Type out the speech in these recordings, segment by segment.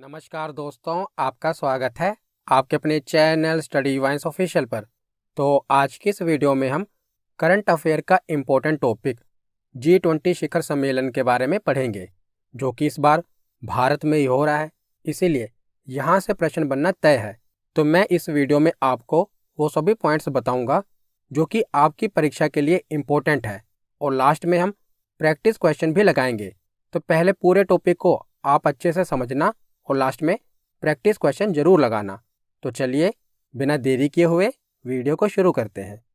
नमस्कार दोस्तों, आपका स्वागत है आपके अपने चैनल स्टडी वाइन्स ऑफिशियल पर। तो आज की इस वीडियो में हम करंट अफेयर का इम्पोर्टेंट टॉपिक G20 शिखर सम्मेलन के बारे में पढ़ेंगे, जो कि इस बार भारत में ही हो रहा है, इसीलिए यहाँ से प्रश्न बनना तय है। तो मैं इस वीडियो में आपको वो सभी पॉइंट्स बताऊँगा जो कि आपकी परीक्षा के लिए इम्पोर्टेंट है, और लास्ट में हम प्रैक्टिस क्वेश्चन भी लगाएंगे। तो पहले पूरे टॉपिक को आप अच्छे से समझना और लास्ट में प्रैक्टिस क्वेश्चन जरूर लगाना। तो चलिए बिना देरी किए हुए वीडियो को शुरू करते हैं।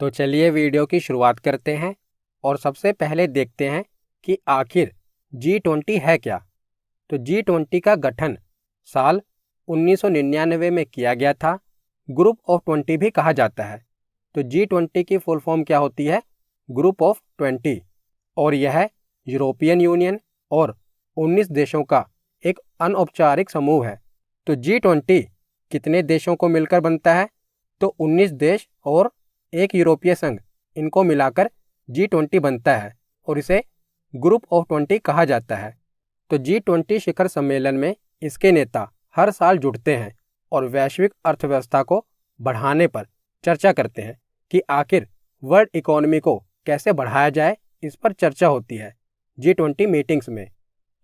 तो चलिए वीडियो की शुरुआत करते हैं और सबसे पहले देखते हैं कि आखिर G20 है क्या। तो G20 का गठन साल 1999 में किया गया था। ग्रुप ऑफ 20 भी कहा जाता है। तो G20 की फुल फॉर्म क्या होती है? Group of 20। और यह यूरोपियन यूनियन और 19 देशों का एक अनौपचारिक समूह है। तो G20 कितने देशों को मिलकर बनता है? तो 19 देश और एक यूरोपीय संघ, इनको मिलाकर G20 बनता है और इसे ग्रुप ऑफ 20 कहा जाता है। तो G20 शिखर सम्मेलन में इसके नेता हर साल जुड़ते हैं और वैश्विक अर्थव्यवस्था को बढ़ाने पर चर्चा करते हैं कि आखिर वर्ल्ड इकोनॉमी को कैसे बढ़ाया जाए। इस पर चर्चा होती है G20 मीटिंग्स में।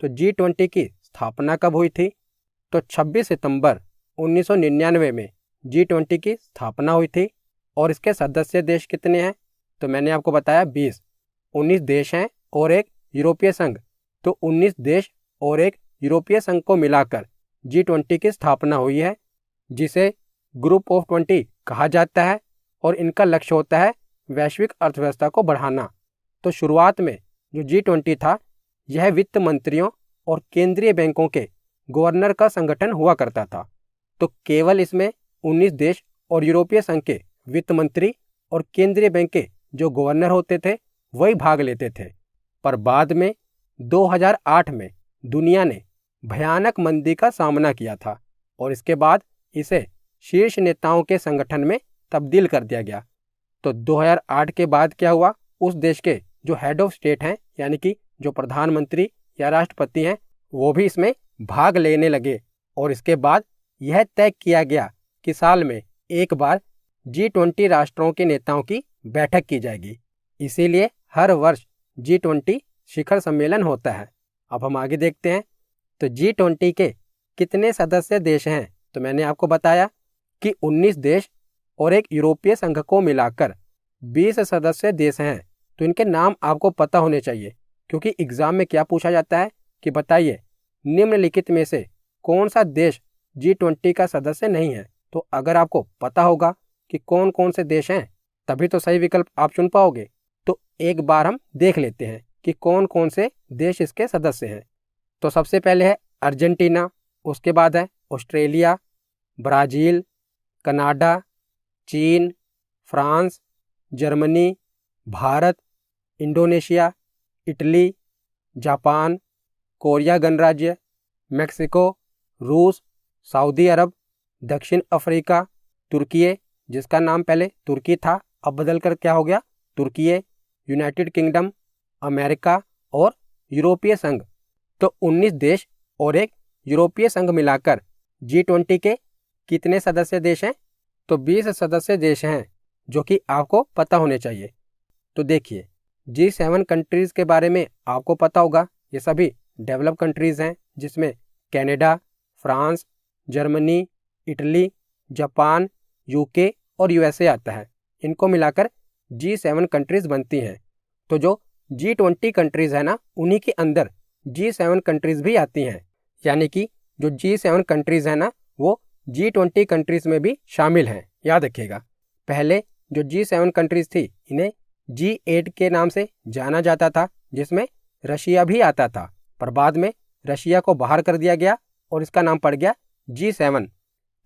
तो G20 की स्थापना कब हुई थी? तो 26 सितंबर 1999 में G20 की स्थापना हुई थी। और इसके सदस्य देश कितने हैं? तो मैंने आपको बताया 20। 19 देश हैं और एक यूरोपीय संघ। तो 19 देश और एक यूरोपीय संघ को मिलाकर G20 की स्थापना हुई है, जिसे ग्रुप ऑफ 20 कहा जाता है। और इनका लक्ष्य होता है वैश्विक अर्थव्यवस्था को बढ़ाना। तो शुरुआत में जो G20 था, यह वित्त मंत्रियों और केंद्रीय बैंकों के गवर्नर का संगठन हुआ करता था। तो केवल इसमें 19 देश और यूरोपीय संघ के वित्त मंत्री और केंद्रीय बैंक के जो गवर्नर होते थे, वही भाग लेते थे। पर बाद में 2008 में दुनिया ने भयानक मंदी का सामना किया था और इसके बाद इसे शीर्ष नेताओं के संगठन में तब्दील कर दिया गया। तो 2008 के बाद क्या हुआ? उस देश के जो हेड ऑफ स्टेट हैं, यानी कि जो प्रधानमंत्री या राष्ट्रपति हैं, वो भी इसमें भाग लेने लगे। और इसके बाद यह तय किया गया कि साल में एक बार G20 राष्ट्रों के नेताओं की बैठक की जाएगी। इसीलिए हर वर्ष G20 शिखर सम्मेलन होता है। अब हम आगे देखते हैं। तो G20 के कितने सदस्य देश हैं? तो मैंने आपको बताया कि 19 देश और एक यूरोपीय संघ को मिलाकर 20 सदस्य देश हैं। तो इनके नाम आपको पता होने चाहिए, क्योंकि एग्जाम में क्या पूछा जाता है कि बताइए निम्नलिखित में से कौन सा देश G20 का सदस्य नहीं है। तो अगर आपको पता होगा कि कौन कौन से देश हैं, तभी तो सही विकल्प आप चुन पाओगे। तो एक बार हम देख लेते हैं कि कौन कौन से देश इसके सदस्य हैं। तो सबसे पहले है अर्जेंटीना, उसके बाद है ऑस्ट्रेलिया, ब्राज़ील, कनाडा, चीन, France, Germany, Bharat, Indonesia, Italy, Japan, Korea गणराज्य, मेक्सिको, रूस, सऊदी अरब, दक्षिण अफ्रीका, तुर्की, जिसका नाम पहले तुर्की था, अब बदलकर क्या हो गया? तुर्की, यूनाइटेड किंगडम, अमेरिका और यूरोपीय संघ। तो 19 देश और एक यूरोपीय संघ मिलाकर G20 के कितने सदस्य देश हैं? तो 20 सदस्य देश हैं, जो कि आपको पता होने चाहिए। तो देखिए, G7 कंट्रीज़ के बारे में आपको पता होगा। ये सभी डेवलप कंट्रीज़ हैं, जिसमें Canada, France, Germany, Italy, Japan, UK और यूएसए आता है। इनको मिलाकर G7 कंट्रीज़ बनती हैं। तो जो G20 कंट्रीज़ है ना, उन्हीं के अंदर G7 कंट्रीज़ भी आती हैं। यानी कि जो G7 कंट्रीज़ है ना, वो G20 कंट्रीज़ में भी शामिल हैं। याद रखिएगा, पहले जो G7 कंट्रीज़ थी, इन्हें G8 के नाम से जाना जाता था, जिसमें रशिया भी आता था। पर बाद में रशिया को बाहर कर दिया गया और इसका नाम पड़ गया G7।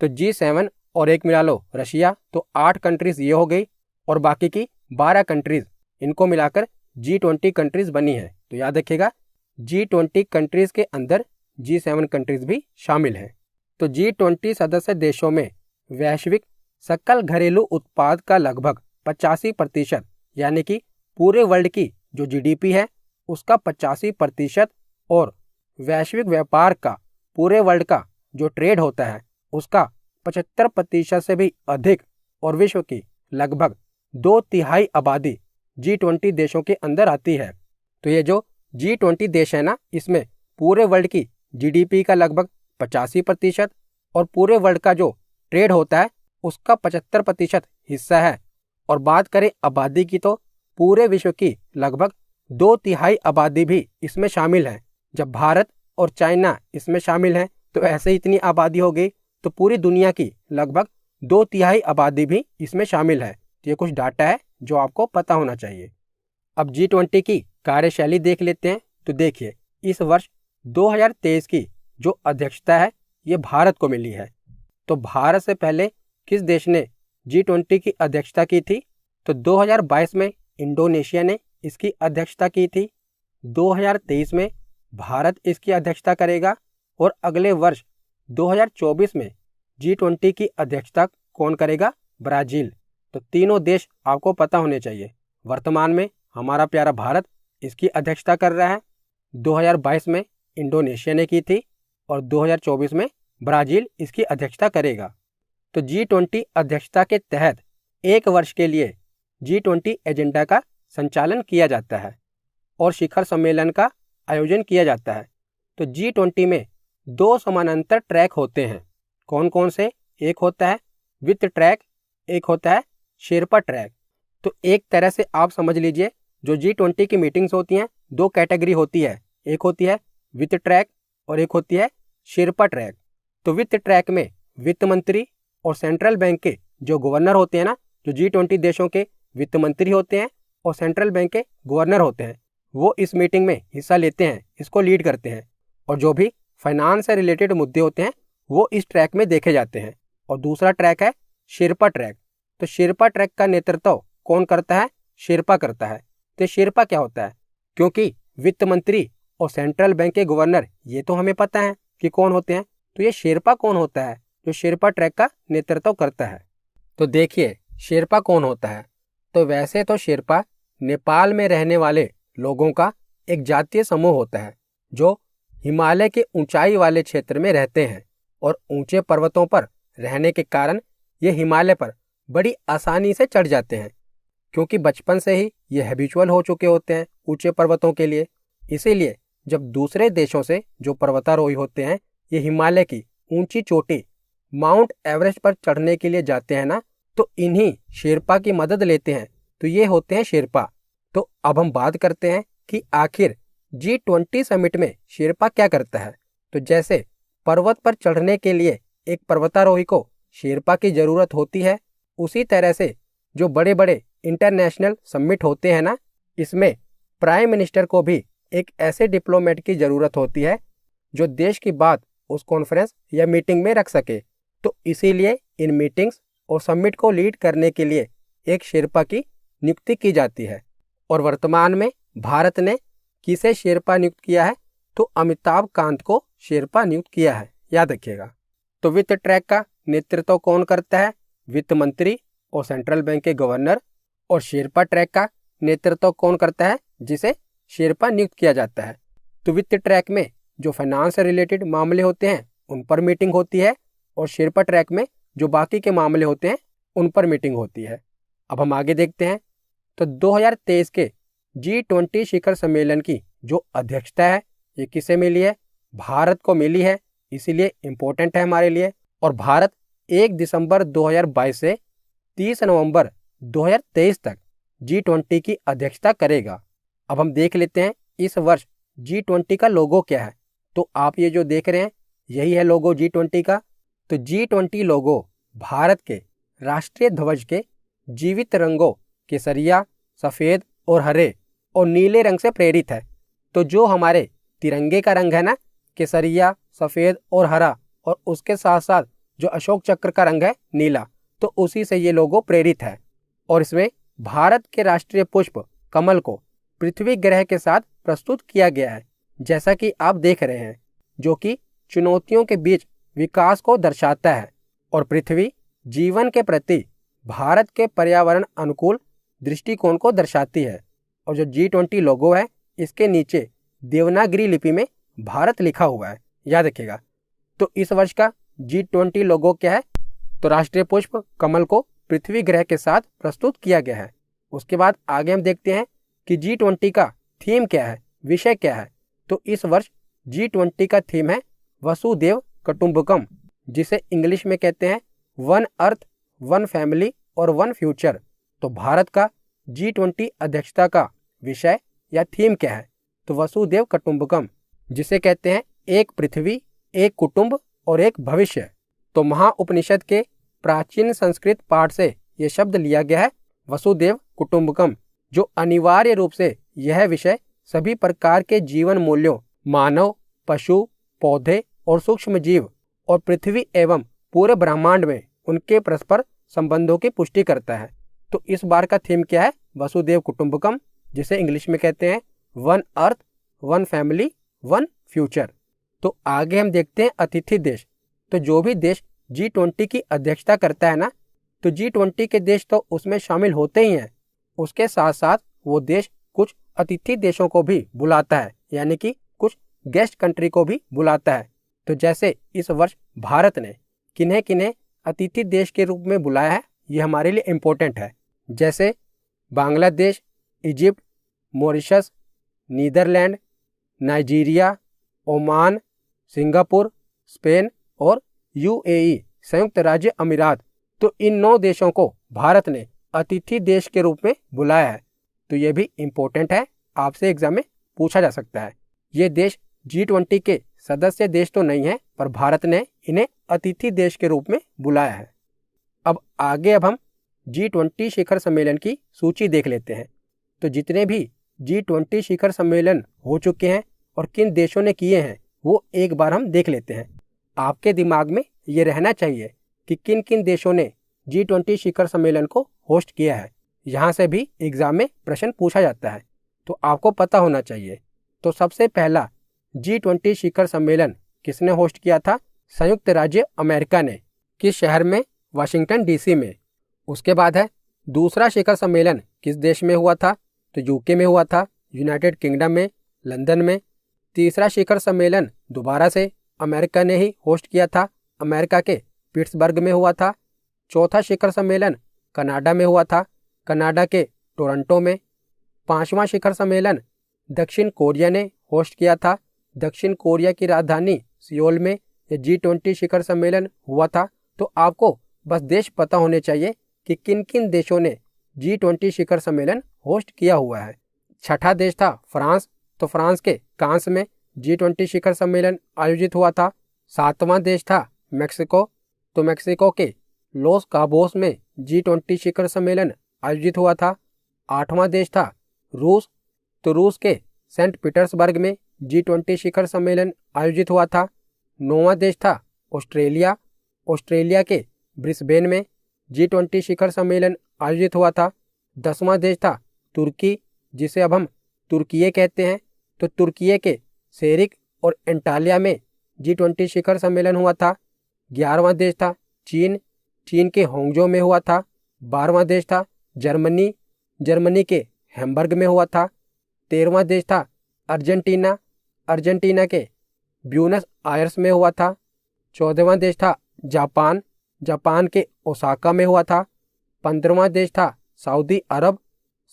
तो G7 और एक मिला लो रशिया, तो 8 कंट्रीज़ ये हो गई, और बाकी की 12 कंट्रीज़, इनको मिलाकर G20 कंट्रीज़ बनी है। तो याद रखिएगा, G20 कंट्रीज़ के अंदर G7 कंट्रीज़ भी शामिल हैं। तो G20 सदस्य देशों में वैश्विक सकल घरेलू उत्पाद का लगभग 85%, यानी कि पूरे वर्ल्ड की जो GDP है उसका 85% और वैश्विक व्यापार का पूरे वर्ल्ड का जो ट्रेड होता है उसका 75% से भी अधिक और विश्व की लगभग 2/3 आबादी G20 देशों के अंदर आती है। तो ये जो G20 देश है ना, इसमें पूरे वर्ल्ड की GDP का लगभग 85% और पूरे वर्ल्ड का जो ट्रेड होता है उसका 75% हिस्सा है। और बात करें आबादी की तो पूरे विश्व की लगभग 2/3 आबादी भी इसमें शामिल है। जब भारत और चाइना इसमें शामिल हैं तो ऐसे इतनी आबादी हो गई, तो पूरी दुनिया की लगभग 2/3 आबादी भी इसमें शामिल है। तो ये कुछ डाटा है जो आपको पता होना चाहिए। अब G20 की कार्यशैली देख लेते हैं। तो देखिए, इस वर्ष 2023 की जो अध्यक्षता है ये भारत को मिली है। तो भारत से पहले किस देश ने G20 की अध्यक्षता की थी? तो 2022 में इंडोनेशिया ने इसकी अध्यक्षता की थी। 2023 में भारत इसकी अध्यक्षता करेगा और अगले वर्ष 2024 में G20 की अध्यक्षता कौन करेगा? ब्राज़ील। तो तीनों देश आपको पता होने चाहिए। वर्तमान में हमारा प्यारा भारत इसकी अध्यक्षता कर रहा है। 2022 में इंडोनेशिया ने की थी और 2024 में ब्राज़ील इसकी अध्यक्षता करेगा। तो G20 अध्यक्षता के तहत एक वर्ष के लिए G20 एजेंडा का संचालन किया जाता है और शिखर सम्मेलन का आयोजन किया जाता है। तो G20 में 2 समानांतर ट्रैक होते हैं। कौन कौन से? एक होता है वित्त ट्रैक, एक होता है शेरपा ट्रैक। तो एक तरह से आप समझ लीजिए, जो G20 की मीटिंग्स होती हैं 2 कैटेगरी होती है। एक होती है वित्त ट्रैक और एक होती है शेरपा ट्रैक। तो वित्त ट्रैक में वित्त मंत्री और सेंट्रल बैंक के जो गवर्नर होते हैं ना, जो G20 देशों के वित्त मंत्री होते हैं और सेंट्रल बैंक के गवर्नर होते हैं, वो इस मीटिंग में हिस्सा लेते हैं, इसको लीड करते हैं। और जो भी फाइनेंस से रिलेटेड मुद्दे होते हैं वो इस ट्रैक में देखे जाते हैं। और दूसरा ट्रैक है शेरपा ट्रैक। तो शेरपा ट्रैक का नेतृत्व कौन करता है? शेरपा करता है। तो शेरपा क्या होता है? क्योंकि वित्त मंत्री और सेंट्रल बैंक के गवर्नर ये तो हमें पता है कि कौन होते हैं, तो ये शेरपा कौन होता है जो शेरपा ट्रैक का नेतृत्व करता है? तो देखिए, शेरपा कौन होता है? तो वैसे तो शेरपा नेपाल में रहने वाले लोगों का एक जातीय समूह होता है जो हिमालय के ऊंचाई वाले क्षेत्र में रहते हैं और ऊंचे पर्वतों पर रहने के कारण ये हिमालय पर बड़ी आसानी से चढ़ जाते हैं, क्योंकि बचपन से ही ये हैबिचुअल हो चुके होते हैं ऊंचे पर्वतों के लिए। इसीलिए जब दूसरे देशों से जो पर्वतारोही होते हैं ये हिमालय की ऊंची चोटी माउंट एवरेस्ट पर चढ़ने के लिए जाते हैं ना, तो इन्हीं शेरपा की मदद लेते हैं। तो ये होते हैं शेरपा। तो अब हम बात करते हैं कि आखिर G20 समिट में शेरपा क्या करता है। तो जैसे पर्वत पर चढ़ने के लिए एक पर्वतारोही को शेरपा की जरूरत होती है, उसी तरह से जो बड़े बड़े इंटरनेशनल समिट होते हैं ना, इसमें प्राइम मिनिस्टर को भी एक ऐसे डिप्लोमेट की जरूरत होती है जो देश की बात उस कॉन्फ्रेंस या मीटिंग में रख सके। तो इसीलिए इन मीटिंग्स और समिट को लीड करने के लिए एक शेरपा की नियुक्ति की जाती है। और वर्तमान में भारत ने किसे शेरपा नियुक्त किया है? तो अमिताभ कांत को शेरपा नियुक्त किया है, याद रखिएगा। तो वित्त ट्रैक का नेतृत्व कौन करता है? वित्त मंत्री और सेंट्रल बैंक के गवर्नर। और शेरपा ट्रैक का नेतृत्व कौन करता है? जिसे शेरपा नियुक्त किया जाता है। तो वित्त ट्रैक में जो फाइनेंस से रिलेटेड मामले होते हैं उन पर मीटिंग होती है और शेरपा ट्रैक में जो बाकी के मामले होते हैं उन पर मीटिंग होती है। अब हम आगे देखते हैं। तो 2023 के G20 शिखर सम्मेलन की जो अध्यक्षता है ये किसे मिली है? भारत को मिली है। इसीलिए इम्पोर्टेंट है हमारे लिए। और भारत 1 दिसंबर 2022 से 30 नवंबर 2023 तक G20 की अध्यक्षता करेगा। अब हम देख लेते हैं इस वर्ष G20 का लोगो क्या है। तो आप ये जो देख रहे हैं यही है लोगो G20 का। तो G20 लोगो भारत के राष्ट्रीय ध्वज के जीवित रंगों केसरिया, सफ़ेद और हरे और नीले रंग से प्रेरित है। तो जो हमारे तिरंगे का रंग है ना, केसरिया, सफ़ेद और हरा, और उसके साथ साथ जो अशोक चक्र का रंग है नीला, तो उसी से ये लोगो प्रेरित है। और इसमें भारत के राष्ट्रीय पुष्प कमल को पृथ्वी ग्रह के साथ प्रस्तुत किया गया है, जैसा कि आप देख रहे हैं, जो कि चुनौतियों के बीच विकास को दर्शाता है और पृथ्वी जीवन के प्रति भारत के पर्यावरण अनुकूल दृष्टिकोण को दर्शाती है। और जो G20 लोगो है इसके नीचे देवनागरी लिपि में भारत लिखा हुआ है, याद रखिएगा। तो इस वर्ष का G20 लोगो क्या है? तो राष्ट्रीय पुष्प कमल को पृथ्वी ग्रह के साथ प्रस्तुत किया गया है। उसके बाद आगे हम देखते हैं कि G20 का थीम क्या है, विषय क्या है। तो इस वर्ष G20 का थीम है वसुदेव कुटुंबकम, जिसे इंग्लिश में कहते हैं वन अर्थ, वन फैमिली और वन फ्यूचर। तो भारत का G20 अध्यक्षता का विषय या थीम क्या है? तो वसुदेव कुटुंबकम, जिसे कहते हैं एक पृथ्वी, एक कुटुंब और एक भविष्य। तो महाउपनिषद के प्राचीन संस्कृत पाठ से यह शब्द लिया गया है वसुदेव कुटुंबकम, जो अनिवार्य रूप से यह विषय सभी प्रकार के जीवन मूल्यों, मानव, पशु, पौधे और सूक्ष्म जीव और पृथ्वी एवं पूरे ब्रह्मांड में उनके परस्पर संबंधों की पुष्टि करता है। तो इस बार का थीम क्या है? वसुदेव कुटुंबकम, जिसे इंग्लिश में कहते हैं one earth, one family, one future. तो आगे हम देखते हैं अतिथि देश। तो जो भी देश G20 की अध्यक्षता करता है ना, तो G20 के देश तो उसमें शामिल होते ही हैं, उसके साथ साथ वो देश कुछ अतिथि देशों को भी बुलाता है, यानी कि कुछ गेस्ट कंट्री को भी बुलाता है। तो जैसे इस वर्ष भारत ने किन्हें किन्हें अतिथि देश के रूप में बुलाया है, ये हमारे लिए इम्पोर्टेंट है। जैसे Bangladesh, Egypt, Mauritius, Netherland, Nigeria, Oman, Singapore, Spain और UAE, संयुक्त राज्य अमीरात। तो इन 9 देशों को भारत ने अतिथि देश के रूप में बुलाया है। तो ये भी इम्पोर्टेंट है, आपसे एग्जाम में पूछा जा सकता है। ये देश G20 के सदस्य देश तो नहीं है, पर भारत ने इन्हें अतिथि देश के रूप में बुलाया है। अब हम G20 शिखर सम्मेलन की सूची देख लेते हैं। तो जितने भी G20 शिखर सम्मेलन हो चुके हैं और किन देशों ने किए हैं, वो एक बार हम देख लेते हैं। आपके दिमाग में ये रहना चाहिए कि किन किन देशों ने G20 शिखर सम्मेलन को होस्ट किया है। यहाँ से भी एग्जाम में प्रश्न पूछा जाता है, तो आपको पता होना चाहिए। तो सबसे पहला G20 शिखर सम्मेलन किसने होस्ट किया था? संयुक्त राज्य अमेरिका ने। किस शहर में? वाशिंगटन DC में। उसके बाद है दूसरा शिखर सम्मेलन किस देश में हुआ था? तो UK में हुआ था, यूनाइटेड किंगडम में, लंदन में। तीसरा शिखर सम्मेलन दोबारा से अमेरिका ने ही होस्ट किया था, अमेरिका के पिट्सबर्ग में हुआ था। चौथा शिखर सम्मेलन कनाडा में हुआ था, कनाडा के टोरंटो में। पांचवा शिखर सम्मेलन दक्षिण कोरिया ने होस्ट किया था, दक्षिण कोरिया की राजधानी सियोल में यह G20 शिखर सम्मेलन हुआ था। तो आपको बस देश पता होने चाहिए कि किन किन देशों ने G20 शिखर सम्मेलन होस्ट किया हुआ है। छठा देश था फ्रांस। तो फ्रांस के कांस में G20 शिखर सम्मेलन आयोजित हुआ था। सातवां देश था मेक्सिको। तो मेक्सिको के लॉस काबोस में G20 शिखर सम्मेलन आयोजित हुआ था। आठवां देश था रूस। तो रूस के सेंट पीटर्सबर्ग में G20 शिखर सम्मेलन आयोजित हुआ था। नौवां देश था ऑस्ट्रेलिया। ऑस्ट्रेलिया के ब्रिस्बेन में G20 शिखर सम्मेलन आयोजित हुआ था। 10वां देश था तुर्की, जिसे अब हम तुर्कीये कहते हैं। तो तुर्कीये के सेरिक और एंटालिया में G20 शिखर सम्मेलन हुआ था। 11वां देश था चीन। चीन के होंगजो में हुआ था। 12वां देश था जर्मनी। जर्मनी के हैम्बर्ग में हुआ था। 13वां देश था अर्जेंटीना। अर्जेंटीना के ब्यूनस आयर्स में हुआ था। 14वां देश था जापान। जापान के ओसाका में हुआ था। 15वां देश था सऊदी अरब।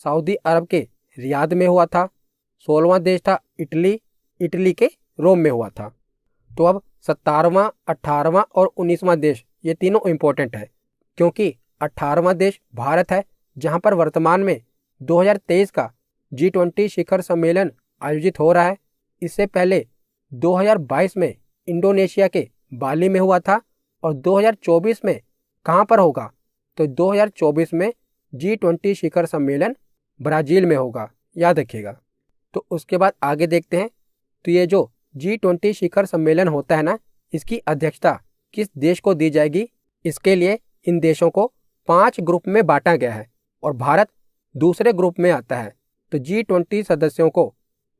सऊदी अरब के रियाद में हुआ था। 16वां देश था इटली। इटली के रोम में हुआ था। तो अब 17वां, 18वां और 19वां देश, ये तीनों इम्पोर्टेंट है, क्योंकि 18वां देश भारत है, जहां पर वर्तमान में 2023 का G20 शिखर सम्मेलन आयोजित हो रहा है। इससे पहले 2022 में इंडोनेशिया के बाली में हुआ था और 2024 में कहां पर होगा? तो 2024 में G20 शिखर सम्मेलन ब्राजील में होगा, याद रखिएगा। तो उसके बाद आगे देखते हैं। तो ये जो G20 शिखर सम्मेलन होता है ना, इसकी अध्यक्षता किस देश को दी जाएगी? इसके लिए इन देशों को 5 ग्रुप में बांटा गया है और भारत दूसरे ग्रुप में आता है। तो G20 सदस्यों को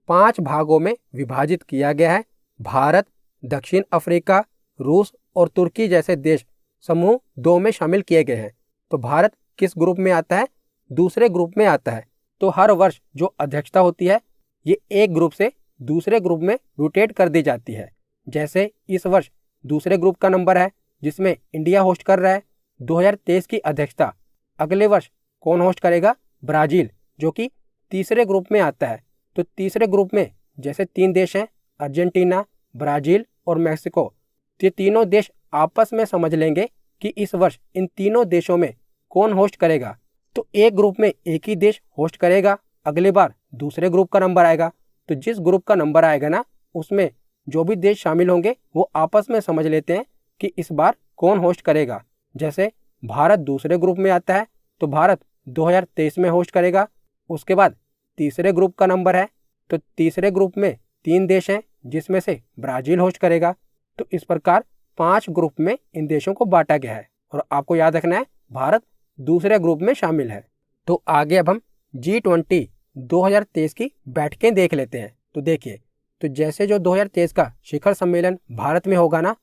5 भागों में विभाजित किया गया है। भारत, दक्षिण अफ्रीका, रूस और तुर्की जैसे देश समूह 2 में शामिल किए गए हैं। तो भारत किस ग्रुप में आता है? दूसरे ग्रुप में आता है। तो हर वर्ष जो अध्यक्षता होती है, ये एक ग्रुप से दूसरे ग्रुप में रोटेट कर दी जाती है। जैसे इस वर्ष दूसरे ग्रुप का नंबर है जिसमें इंडिया होस्ट कर रहा है। 2023 की अध्यक्षता अगले वर्ष कौन होस्ट करेगा? ब्राज़ील, जो कि तीसरे ग्रुप में आता है। तो तीसरे ग्रुप में जैसे 3 देश हैं, अर्जेंटीना, ब्राज़ील और मैक्सिको। ये तीनों देश आपस में समझ लेंगे कि इस वर्ष इन तीनों देशों में कौन होस्ट करेगा। तो एक ग्रुप में एक ही देश होस्ट करेगा, अगली बार दूसरे ग्रुप का नंबर आएगा। तो जिस ग्रुप का नंबर आएगा ना, उसमें जो भी देश शामिल होंगे वो आपस में समझ लेते हैं कि इस बार कौन होस्ट करेगा। जैसे भारत दूसरे ग्रुप में आता है तो भारत 2023 में होस्ट करेगा। उसके बाद तीसरे ग्रुप का नंबर है तो तीसरे ग्रुप में 3 देश हैं जिसमें से ब्राज़ील होस्ट करेगा। तो इस प्रकार 5 ग्रुप में इन देशों को बांटा गया है और आपको याद रखना है भारत दूसरे ग्रुप में शामिल है। तो आगे अब हम G20 2023 की बैठकें देख लेते हैं। तो देखिए, तो जैसे जो 2023 का शिखर सम्मेलन भारत में होगा ना,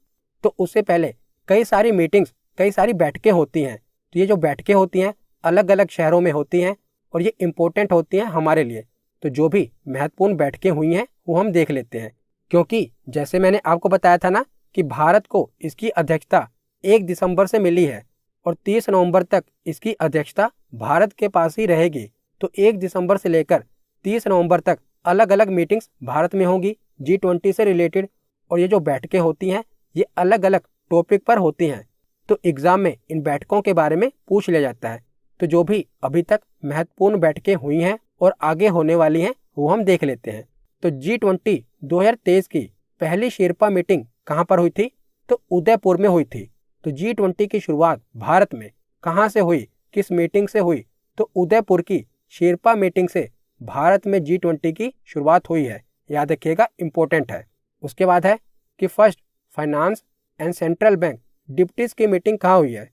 तो उससे पहले कई सारी मीटिंग्स, कई सारी बैठकें होती हैं। तो ये जो बैठकें होती हैं अलग अलग शहरों में होती हैं और ये इम्पोर्टेंट होती हैं हमारे लिए। तो जो भी महत्वपूर्ण बैठकें हुई हैं वो हम देख लेते हैं, क्योंकि जैसे मैंने आपको बताया था ना कि भारत को इसकी अध्यक्षता 1 दिसंबर से मिली है और 30 नवंबर तक इसकी अध्यक्षता भारत के पास ही रहेगी। तो 1 दिसंबर से लेकर 30 नवंबर तक अलग अलग मीटिंग्स भारत में होंगी G20 से रिलेटेड। और ये जो बैठकें होती हैं ये अलग अलग टॉपिक पर होती हैं। तो एग्जाम में इन बैठकों के बारे में पूछ लिया जाता है। तो जो भी अभी तक महत्वपूर्ण बैठकें हुई हैं और आगे होने वाली हैं वो हम देख लेते हैं। तो G20 2023 की पहली शेरपा मीटिंग कहाँ पर हुई थी? तो उदयपुर में हुई थी। तो G20 की शुरुआत भारत में कहाँ से हुई, किस मीटिंग से हुई? तो उदयपुर की शेरपा मीटिंग से भारत में G20 की शुरुआत हुई है। याद रखिएगा, इंपॉर्टेंट है। उसके बाद है कि first finance and central bank deputies की मीटिंग कहाँ हुई है?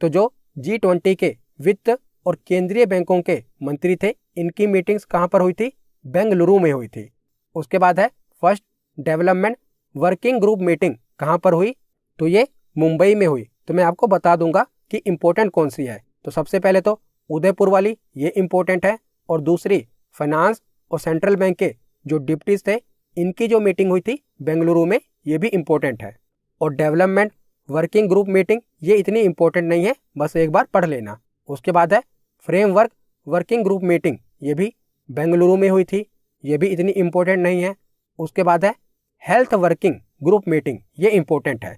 तो जो G20 के वित्त और केंद्रीय बैंकों के मंत्री थे, इनकी मीटिंग्स कहाँ पर हुई थी? बेंगलुरु में हुई थी। उसके बाद है first development working group meeting कहाँ पर हुई? तो ये मुंबई में हुई। तो मैं आपको बता दूंगा कि इम्पोर्टेंट कौन सी है। तो सबसे पहले तो उदयपुर वाली, ये इम्पोर्टेंट है। और दूसरी फाइनेंस और सेंट्रल बैंक के जो डिप्टीज थे, इनकी जो मीटिंग हुई थी बेंगलुरु में, ये भी इम्पोर्टेंट है। और डेवलपमेंट वर्किंग ग्रुप मीटिंग ये इतनी इम्पोर्टेंट नहीं है, बस एक बार पढ़ लेना। उसके बाद है फ्रेमवर्क वर्किंग ग्रुप मीटिंग, ये भी बेंगलुरु में हुई थी, ये भी इतनी इम्पोर्टेंट नहीं है। उसके बाद है हेल्थ वर्किंग ग्रुप मीटिंग, ये इम्पोर्टेंट है।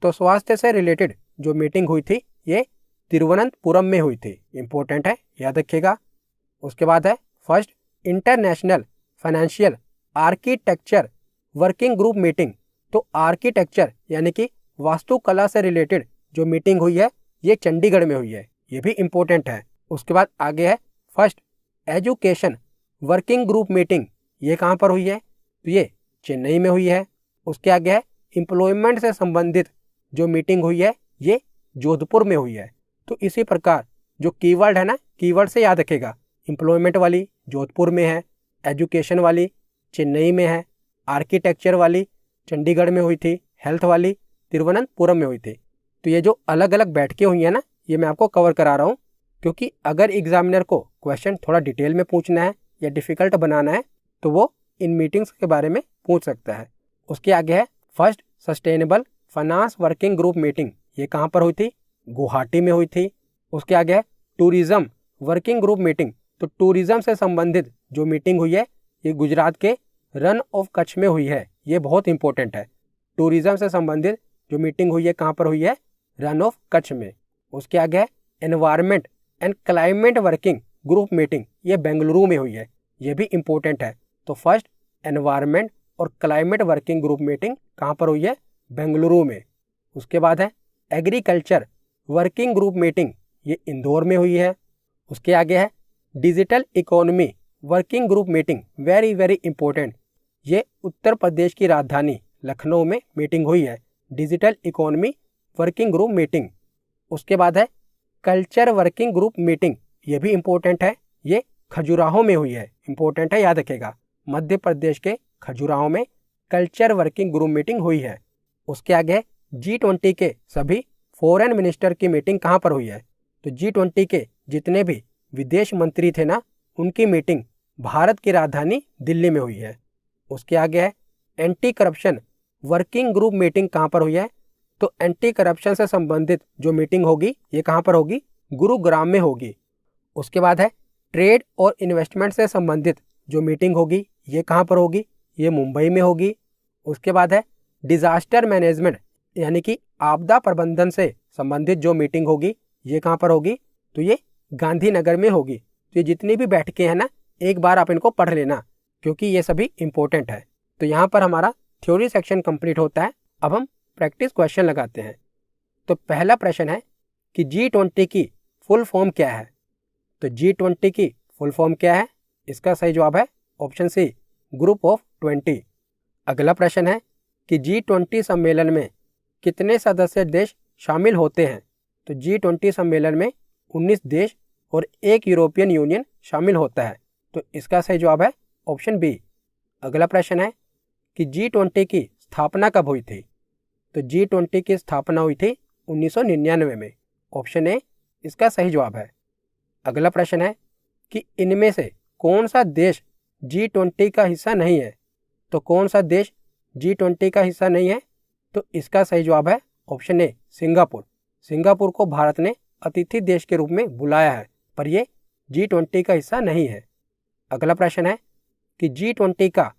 तो स्वास्थ्य से रिलेटेड जो मीटिंग हुई थी ये तिरुवनंतपुरम में हुई थी, इम्पोर्टेंट है, याद रखिएगा। उसके बाद है first international financial architecture working group meeting. तो आर्किटेक्चर यानी कि वास्तुकला से रिलेटेड जो मीटिंग हुई है ये चंडीगढ़ में हुई है, ये भी इम्पोर्टेंट है। उसके बाद आगे है first education working group meeting, ये कहाँ पर हुई है? तो ये चेन्नई में हुई है। उसके आगे है एम्प्लॉयमेंट से संबंधित जो मीटिंग हुई है ये जोधपुर में हुई है। तो इसी प्रकार जो कीवर्ड है ना, कीवर्ड से याद रखेगा। एम्प्लॉयमेंट वाली जोधपुर में है, एजुकेशन वाली चेन्नई में है, आर्किटेक्चर वाली चंडीगढ़ में हुई थी, हेल्थ वाली तिरुवनंतपुरम में हुई थी। तो ये जो अलग अलग बैठकें हुई हैं ना, ये मैं आपको कवर करा रहा हूँ, क्योंकि अगर एग्जामिनर को क्वेश्चन थोड़ा डिटेल में पूछना है या डिफ़िकल्ट बनाना है तो वो इन मीटिंग्स के बारे में पूछ सकता है। उसके आगे है first sustainable finance working group meeting, ये कहाँ पर हुई थी? गुवाहाटी में हुई थी। उसके आगे है टूरिज्म वर्किंग ग्रुप मीटिंग। तो टूरिज्म से संबंधित जो मीटिंग हुई है ये गुजरात के रन ऑफ कच्छ में हुई है, ये बहुत इंपॉर्टेंट है। टूरिज्म से संबंधित जो मीटिंग हुई है कहाँ पर हुई है? रन ऑफ कच्छ में। उसके आगे है environment and climate working group meeting, ये बेंगलुरु में हुई है, ये भी इंपॉर्टेंट है। तो फर्स्ट एनवायरमेंट और क्लाइमेट वर्किंग ग्रुप मीटिंग कहाँ पर हुई है? बेंगलुरु में। उसके बाद है एग्रीकल्चर वर्किंग ग्रुप मीटिंग, ये इंदौर में हुई है। उसके आगे है digital economy working group meeting, very very important, ये उत्तर प्रदेश की राजधानी लखनऊ में मीटिंग हुई है, digital economy working group meeting. उसके बाद है कल्चर वर्किंग ग्रुप मीटिंग, ये भी इंपॉर्टेंट है, ये खजुराहो में हुई है, इंपॉर्टेंट है, याद रखेगा। मध्य प्रदेश के खजुराहो में कल्चर वर्किंग ग्रुप मीटिंग हुई है। उसके आगे G20 के सभी फॉरेन मिनिस्टर की मीटिंग कहाँ पर हुई है? तो G20 के जितने भी विदेश मंत्री थे ना, उनकी मीटिंग भारत की राजधानी दिल्ली में हुई है। उसके आगे है anti corruption working group meeting कहाँ पर हुई है? तो एंटी करप्शन से संबंधित जो मीटिंग होगी ये कहाँ पर होगी? गुरुग्राम में होगी। उसके बाद है ट्रेड और इन्वेस्टमेंट से संबंधित जो मीटिंग होगी ये कहाँ पर होगी? ये मुंबई में होगी। उसके बाद है डिजास्टर मैनेजमेंट यानी कि आपदा प्रबंधन से संबंधित जो मीटिंग होगी ये कहाँ पर होगी? तो ये गांधीनगर में होगी। तो ये जितनी भी बैठकें हैं ना, एक बार आप इनको पढ़ लेना क्योंकि ये सभी इंपॉर्टेंट है। तो यहाँ पर हमारा थ्योरी सेक्शन कंप्लीट होता है। अब हम प्रैक्टिस क्वेश्चन लगाते हैं। तो पहला प्रश्न है कि G20 की फुल फॉर्म क्या है? तो G20 की फुल फॉर्म क्या है? इसका सही जवाब है ऑप्शन सी, ग्रुप ऑफ 20। अगला प्रश्न है कि G20 सम्मेलन में कितने सदस्य देश शामिल होते हैं? तो G20 सम्मेलन में 19 देश और 1 यूरोपियन यूनियन शामिल होता है। तो इसका सही जवाब है ऑप्शन बी। अगला प्रश्न है कि G20 की स्थापना कब हुई थी? तो G20 की स्थापना हुई थी 1999 में। ऑप्शन ए इसका सही जवाब है। अगला प्रश्न है कि इनमें से कौन सा देश G20 का हिस्सा नहीं है? तो कौन सा देश G20 का हिस्सा नहीं है? तो इसका सही जवाब है ऑप्शन ए, सिंगापुर। सिंगापुर को भारत ने अतिथि देश के रूप में बुलाया है, पर यह G20 का हिस्सा नहीं है। अगला प्रश्न है कि G20 का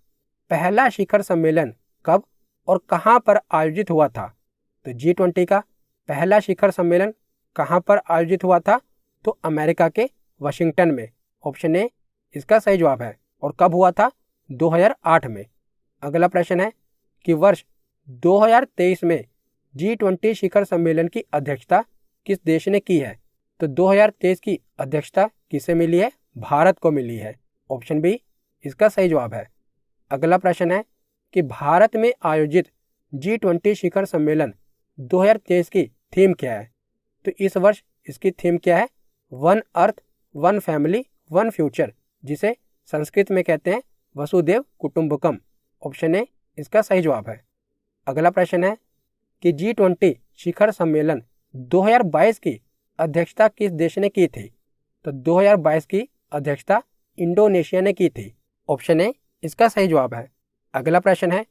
पहला शिखर सम्मेलन कब और कहां पर आयोजित हुआ था? तो G20 का पहला शिखर सम्मेलन कहां पर आयोजित हुआ था? तो अमेरिका के वाशिंगटन में। ऑप्शन ए इसका सही जवाब है। और कब हुआ था? 2008 में। अगला प्रश्न है कि वर्ष 2023 में G20 शिखर सम्मेलन की अध्यक्षता किस देश ने की है? तो 2023 की अध्यक्षता किसे मिली है? भारत को मिली है। ऑप्शन बी इसका सही जवाब है। अगला प्रश्न है कि भारत में आयोजित G20 शिखर सम्मेलन 2023 की थीम क्या है? तो इस वर्ष इसकी थीम क्या है? One earth, one family, one future, जिसे संस्कृत में कहते हैं वसुदेव कुटुंबकम। ऑप्शन ए इसका सही जवाब है। अगला प्रश्न है कि G20 शिखर सम्मेलन 2022 की अध्यक्षता किस देश ने की थी? तो 2022 की अध्यक्षता इंडोनेशिया ने की थी। ऑप्शन ए इसका सही जवाब है। अगला प्रश्न है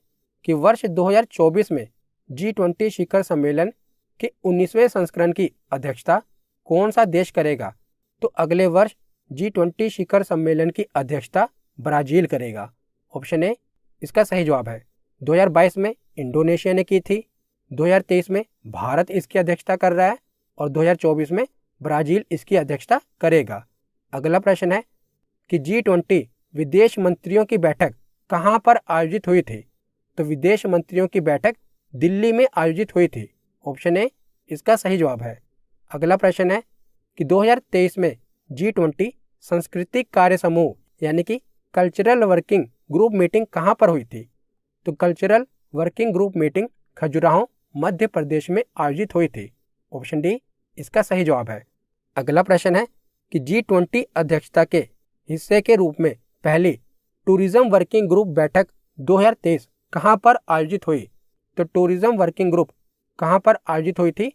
कि वर्ष 2024 में G20 शिखर सम्मेलन के 19वें संस्करण की अध्यक्षता कौन सा देश करेगा? तो अगले वर्ष G20 शिखर सम्मेलन की अध्यक्षता ब्राजील करेगा। ऑप्शन ए इसका सही जवाब है। 2022 में इंडोनेशिया ने की थी, 2023 में भारत इसकी अध्यक्षता कर रहा है और 2024 में ब्राजील इसकी अध्यक्षता करेगा। अगला प्रश्न है कि G20 विदेश मंत्रियों की बैठक कहां पर आयोजित हुई थी? तो विदेश मंत्रियों की बैठक दिल्ली में आयोजित हुई थी। ऑप्शन ए इसका सही जवाब है। अगला प्रश्न है कि 2023 में G20 सांस्कृतिक कार्य समूह यानी कि कल्चरल वर्किंग ग्रुप मीटिंग कहां पर हुई थी? तो cultural working group meeting Khajuraho Madhya Pradesh में आयोजित हुई थी। ऑप्शन डी इसका सही जवाब है। अगला प्रश्न है कि G20 अध्यक्षता के हिस्से के रूप में पहली टूरिज्म वर्किंग ग्रुप बैठक 2023 कहां पर आयोजित हुई? तो टूरिज्म वर्किंग ग्रुप कहां पर आयोजित हुई थी?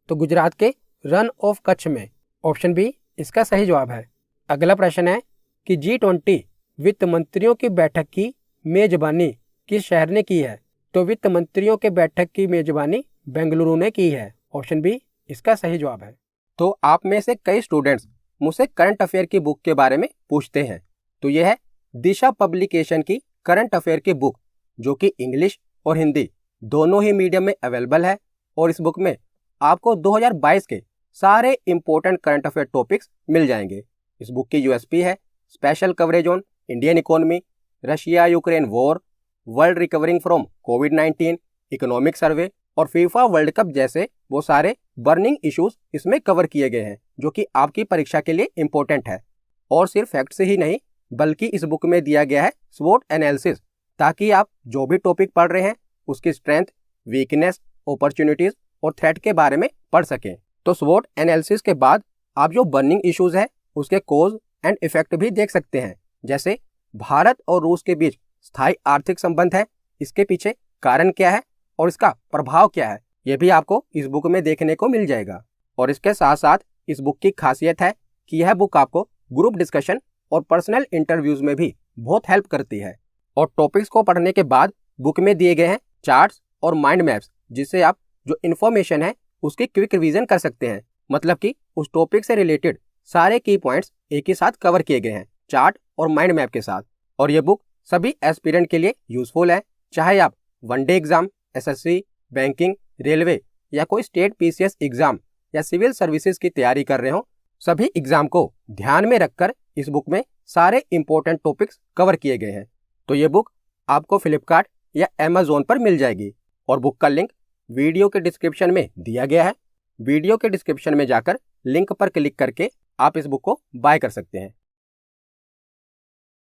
तो गुजरात के रन ऑफ कच्छ में। ऑप्शन बी इसका सही जवाब है। अगला प्रश्न है कि G20 वित्त मंत्रियों की बैठक की मेजबानी किस शहर ने की है? तो वित्त मंत्रियों के बैठक की मेजबानी बेंगलुरु ने की है। ऑप्शन बी इसका सही जवाब है। तो आप में से कई स्टूडेंट्स मुझसे करंट अफेयर की बुक के बारे में पूछते हैं। तो यह है दिशा पब्लिकेशन की करंट अफेयर की बुक, जो कि इंग्लिश और हिंदी दोनों ही मीडियम में अवेलेबल है। और इस बुक में आपको 2022 के सारे इंपॉर्टेंट करंट अफेयर टॉपिक्स मिल जाएंगे। इस बुक की यूएसपी है special coverage on Indian economy, Russia Ukraine war, world recovering from covid, economic survey और फीफा वर्ल्ड कप जैसे वो सारे बर्निंग इश्यूज इसमें कवर किए गए हैं, जो कि आपकी परीक्षा के लिए इंपॉर्टेंट है। और सिर्फ फैक्ट्स ही नहीं, बल्कि इस बुक में दिया गया है स्वॉट एनालिसिस, ताकि आप जो भी टॉपिक पढ़ रहे हैं उसकी स्ट्रेंथ, वीकनेस, अपॉर्चुनिटीज और थ्रेट के बारे में पढ़ सकें। तो स्वॉट एनालिसिस के बाद आप जो बर्निंग इश्यूज है उसके कोज एंड इफेक्ट भी देख सकते हैं, जैसे भारत और रूस के बीच स्थायी आर्थिक संबंध है, इसके पीछे कारण क्या है और इसका प्रभाव क्या है, ये भी आपको इस बुक में देखने को मिल जाएगा। और इसके साथ साथ इस बुक की खासियत है कि यह बुक आपको ग्रुप डिस्कशन और पर्सनल इंटरव्यूज में भी बहुत हेल्प करती है। और टॉपिक्स को पढ़ने के बाद बुक में दिए गए हैं चार्ट्स और माइंड मैप्स, जिससे आप जो इन्फॉर्मेशन है उसकी क्विक रिवीजन कर सकते हैं। मतलब कि उस टॉपिक से रिलेटेड सारे की पॉइंट्स एक ही साथ कवर किए गए हैं, चार्ट और माइंड मैप के साथ। और ये बुक सभी एस्पिरेंट के लिए यूजफुल है, चाहे आप one day exam, SSC, banking, railway या कोई स्टेट पीसीएस एग्जाम या सिविल सर्विसेज की तैयारी कर रहे हो। सभी एग्जाम को ध्यान में रखकर इस बुक में सारे इंपॉर्टेंट टॉपिक्स कवर किए गए हैं। तो ये बुक आपको फ्लिपकार्ट या अमेज़न पर मिल जाएगी और बुक का लिंक वीडियो के डिस्क्रिप्शन में दिया गया है। वीडियो के डिस्क्रिप्शन में जाकर लिंक पर क्लिक करके आप इस बुक को बाय कर सकते हैं।